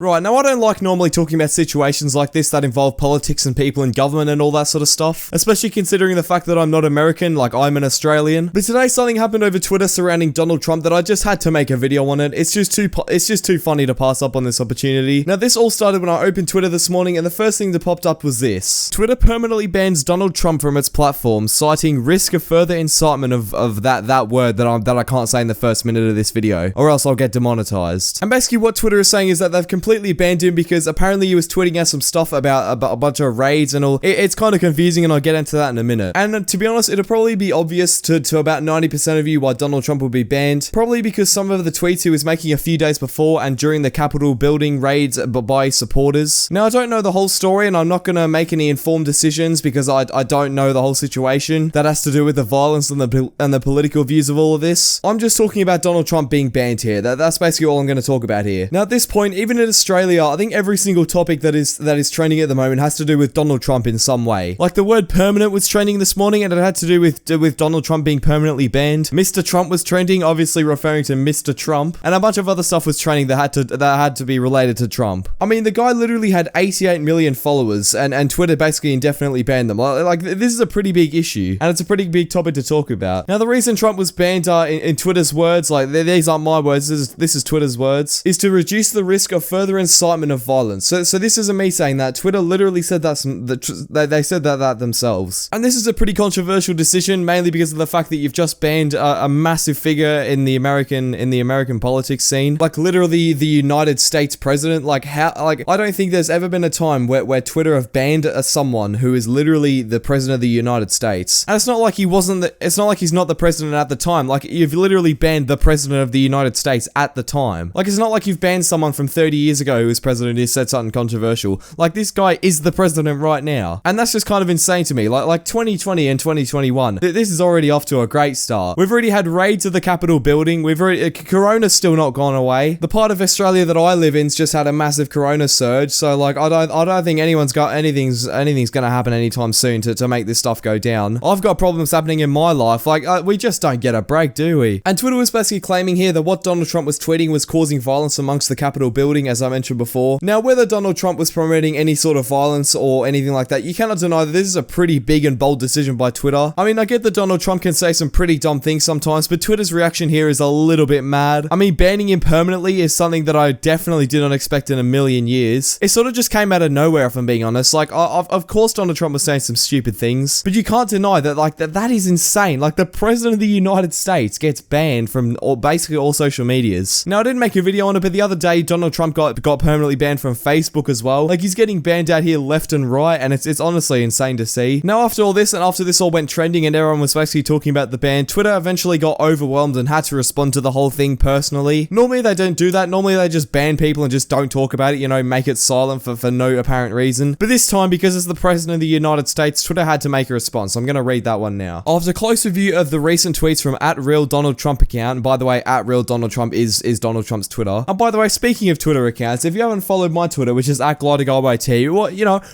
Right, now I don't like normally talking about situations like this that involve politics and people in government and all that sort of stuff, especially considering the fact that I'm not American, like I'm an Australian. But today something happened over Twitter surrounding Donald Trump that I just had to make a video on it. It's just too funny to pass up on this opportunity. Now this all started when I opened Twitter this morning and the first thing that popped up was this. Twitter permanently bans Donald Trump from its platform, citing risk of further incitement of that word that I can't say in the first minute of this video, or else I'll get demonetized. And basically what Twitter is saying is that they've completely banned him because apparently he was tweeting out some stuff about a bunch of raids and all. It's kind of confusing and I'll get into that in a minute. And to be honest, it'll probably be obvious to about 90% of you why Donald Trump will be banned. Probably because some of the tweets he was making a few days before and during the Capitol building raids by supporters. Now I don't know the whole story and I'm not going to make any informed decisions because I don't know the whole situation that has to do with the violence and the political views of all of this. I'm just talking about Donald Trump being banned here. That's basically all I'm going to talk about here. Now at this point, even in Australia, I think every single topic that is trending at the moment has to do with Donald Trump in some way. Like the word permanent was trending this morning and it had to do with Donald Trump being permanently banned. Mr. Trump was trending, obviously referring to Mr. Trump, and a bunch of other stuff was trending that had to be related to Trump. I mean, the guy literally had 88 million followers and Twitter basically indefinitely banned them. Like this is a pretty big issue and it's a pretty big topic to talk about. Now the reason Trump was banned in Twitter's words, like these aren't my words, this is Twitter's words, is to reduce the risk of further incitement of violence. So this isn't me saying that. Twitter literally said they said that themselves. And this is a pretty controversial decision, mainly because of the fact that you've just banned a massive figure in the American politics scene. Like literally the United States president. Like I don't think there's ever been a time where Twitter have banned someone who is literally the president of the United States. And it's not like it's not like he's not the president at the time. Like you've literally banned the president of the United States at the time. Like it's not like you've banned someone from 30 years ago who was president who said something controversial. Like this guy is the president right now. And that's just kind of insane to me. Like 2020 and 2021, this is already off to a great start. We've already had raids of the Capitol building. Corona's still not gone away. The part of Australia that I live in's just had a massive corona surge. So like I don't think anything's gonna happen anytime soon to make this stuff go down. I've got problems happening in my life. Like we just don't get a break, do we? And Twitter was basically claiming here that what Donald Trump was tweeting was causing violence amongst the Capitol building, as I mentioned before. Now whether Donald Trump was promoting any sort of violence or anything like that, you cannot deny that this is a pretty big and bold decision by Twitter. I mean, I get that Donald Trump can say some pretty dumb things sometimes, but Twitter's reaction here is a little bit mad. I mean, banning him permanently is something that I definitely did not expect in a million years. It sort of just came out of nowhere, if I'm being honest. Like, of course Donald Trump was saying some stupid things, but you can't deny that, like, that is insane. Like, the president of the United States gets banned from basically all social medias. Now, I didn't make a video on it, but the other day, Donald Trump got permanently banned from Facebook as well. Like, he's getting banned out here left and right, and it's honestly insane to see. Now, after all this, and after this all went trending and everyone was basically talking about the ban, Twitter eventually got overwhelmed and had to respond to the whole thing personally. Normally, they don't do that. Normally, they just ban people and just don't talk about it, you know, make it silent for no apparent reason. But this time, because it's the president of the United States, Twitter had to make a response. I'm going to read that one now. After a close review of the recent tweets from @RealDonaldTrump account, and by the way, @RealDonaldTrump is Donald Trump's Twitter. And by the way, speaking of Twitter accounts, if you haven't followed my Twitter, which is @GliderGuyYT,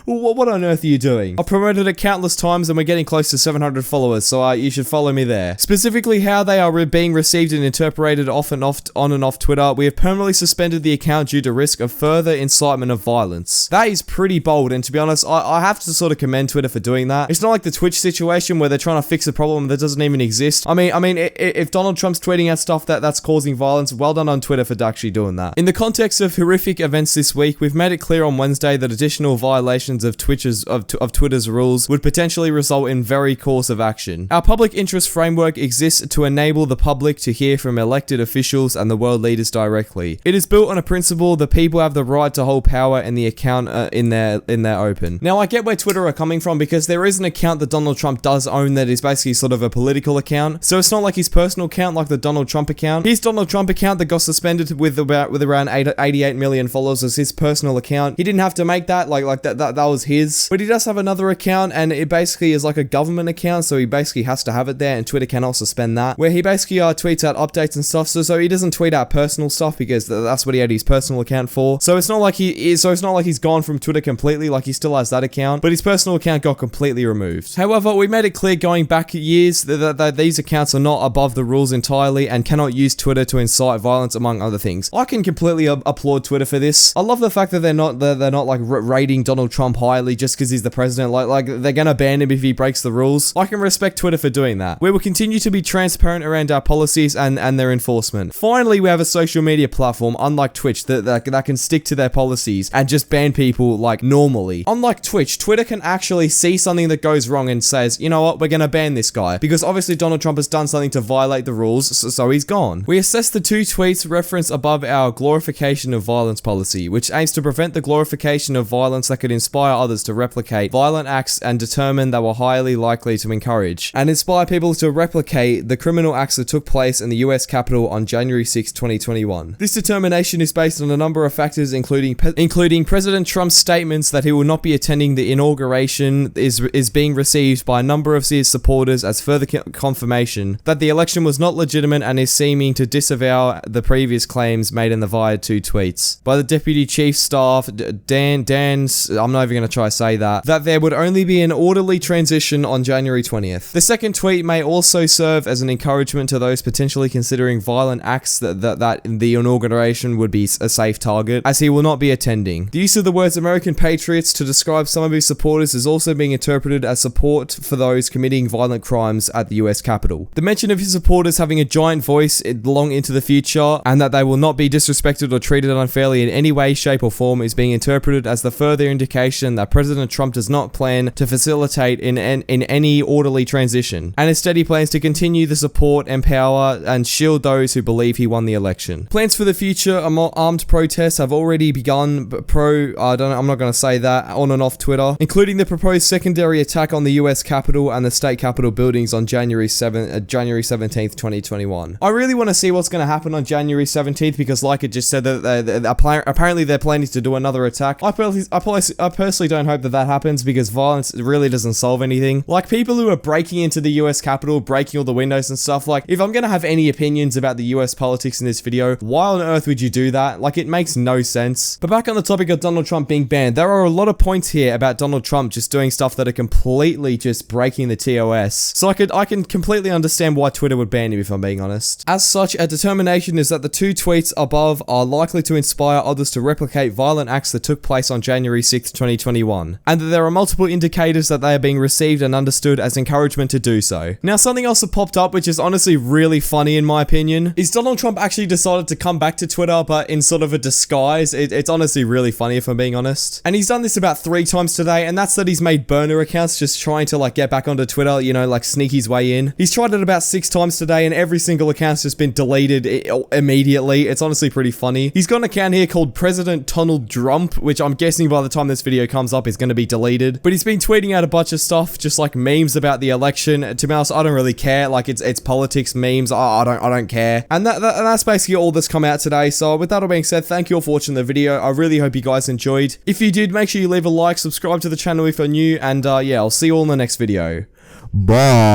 what on earth are you doing? I've promoted it countless times and we're getting close to 700 followers, so you should follow me there. Specifically, how they are being received and interpreted on and off Twitter. We have permanently suspended the account due to risk of further incitement of violence. That is pretty bold, and to be honest, I have to sort of commend Twitter for doing that. It's not like the Twitch situation where they're trying to fix a problem that doesn't even exist. I mean, if Donald Trump's tweeting out stuff that's causing violence, well done on Twitter for actually doing that. In the context of horrific events this week, we've made it clear on Wednesday that additional violations of Twitter's rules would potentially result in very course of action. Our public interest framework exists to enable the public to hear from elected officials and the world leaders directly. It is built on a principle that people have the right to hold power in the account in their open. Now, I get where Twitter are coming from because there is an account that Donald Trump does own that is basically sort of a political account. So it's not like his personal account like the Donald Trump account. His Donald Trump account that got suspended with around 88 million followers was his personal account. He didn't have to make that, like that was his. But he does have another account and it basically is like a government account, so he basically has to have it there, and Twitter cannot suspend that, where he basically tweets out updates and stuff. So he doesn't tweet out personal stuff because that's what he had his personal account for. So it's not like he's gone from Twitter completely. Like, he still has that account, but his personal account got completely removed. However, we made it clear going back years that these accounts are not above the rules entirely and cannot use Twitter to incite violence, among other things. I can completely applaud Twitter for this. I love the fact that they're not like rating Donald Trump highly just because he's the president. Like they're gonna ban him if he breaks the rules. I can respect Twitter for doing that. We will continue to be transparent around our policies and their enforcement. Finally, we have a social media platform, unlike Twitch, that can stick to their policies and just ban people like normally. Unlike Twitch, Twitter can actually see something that goes wrong and says, you know what, we're gonna ban this guy because obviously Donald Trump has done something to violate the rules, so he's gone. We assess the 2 tweets referenced above our glorification of violence policy, which aims to prevent the glorification of violence that could inspire others to replicate violent acts and determine they were highly likely to encourage, and inspire people to replicate the criminal acts that took place in the US Capitol on January 6, 2021. This determination is based on a number of factors, including President Trump's statements that he will not be attending the inauguration is being received by a number of his supporters as further confirmation that the election was not legitimate, and is seeming to disavow the previous claims made in the via 2 tweets by the Deputy Chief Staff, Dan's, I'm not even going to try to say that there would only be an orderly transition on January 20th. The second tweet may also serve as an encouragement to those potentially considering violent acts that the inauguration would be a safe target, as he will not be attending. The use of the words American patriots to describe some of his supporters is also being interpreted as support for those committing violent crimes at the US Capitol. The mention of his supporters having a giant voice long into the future, and that they will not be disrespected or treated unfairly in any way, shape, or form, is being interpreted as the further indication that President Trump does not plan to facilitate in any orderly transition, and instead he plans to continue the support, empower, and shield those who believe he won the election. Plans for the future armed protests have already begun, I'm not going to say that, on and off Twitter, including the proposed secondary attack on the US Capitol and the state Capitol buildings on January 17th, 2021. I really want to see what's going to happen on January 17th because, like it just said, that apparently they're planning to do another attack. I personally don't hope that happens because violence really doesn't solve anything. Like, people who are breaking into the US Capitol, breaking all the windows and stuff, like, if I'm going to have any opinions about the US politics in this video, why on earth would you do that? Like, it makes no sense. But back on the topic of Donald Trump being banned, there are a lot of points here about Donald Trump just doing stuff that are completely just breaking the TOS. So I can completely understand why Twitter would ban him, if I'm being honest. As such, our determination is that the 2 tweets above are likely to inspire others to replicate violent acts that took place on January 6th, 2021, and that there are multiple indicators that they are being received and understood as encouragement to do so. Now, something else that popped up, which is honestly really funny in my opinion, is Donald Trump actually decided to come back to Twitter, but in sort of a disguise. It's honestly really funny, if I'm being honest. And he's done this about 3 times today, and that's that he's made burner accounts just trying to like get back onto Twitter, you know, like sneak his way in. He's tried it about 6 times today, and every single account's just been deleted immediately. It's honestly pretty funny. He's got an account here called President Donald Trump, which I'm guessing by the time this video comes up is going to be deleted. But he's been tweeting out a bunch of stuff, just like memes about the election. To be honest, I don't really care. Like, it's politics memes. I don't care. And that's basically all that's come out today. So with that all being said, thank you all for watching the video. I really hope you guys enjoyed. If you did, make sure you leave a like, subscribe to the channel if you're new, and yeah, I'll see you all in the next video. Bye.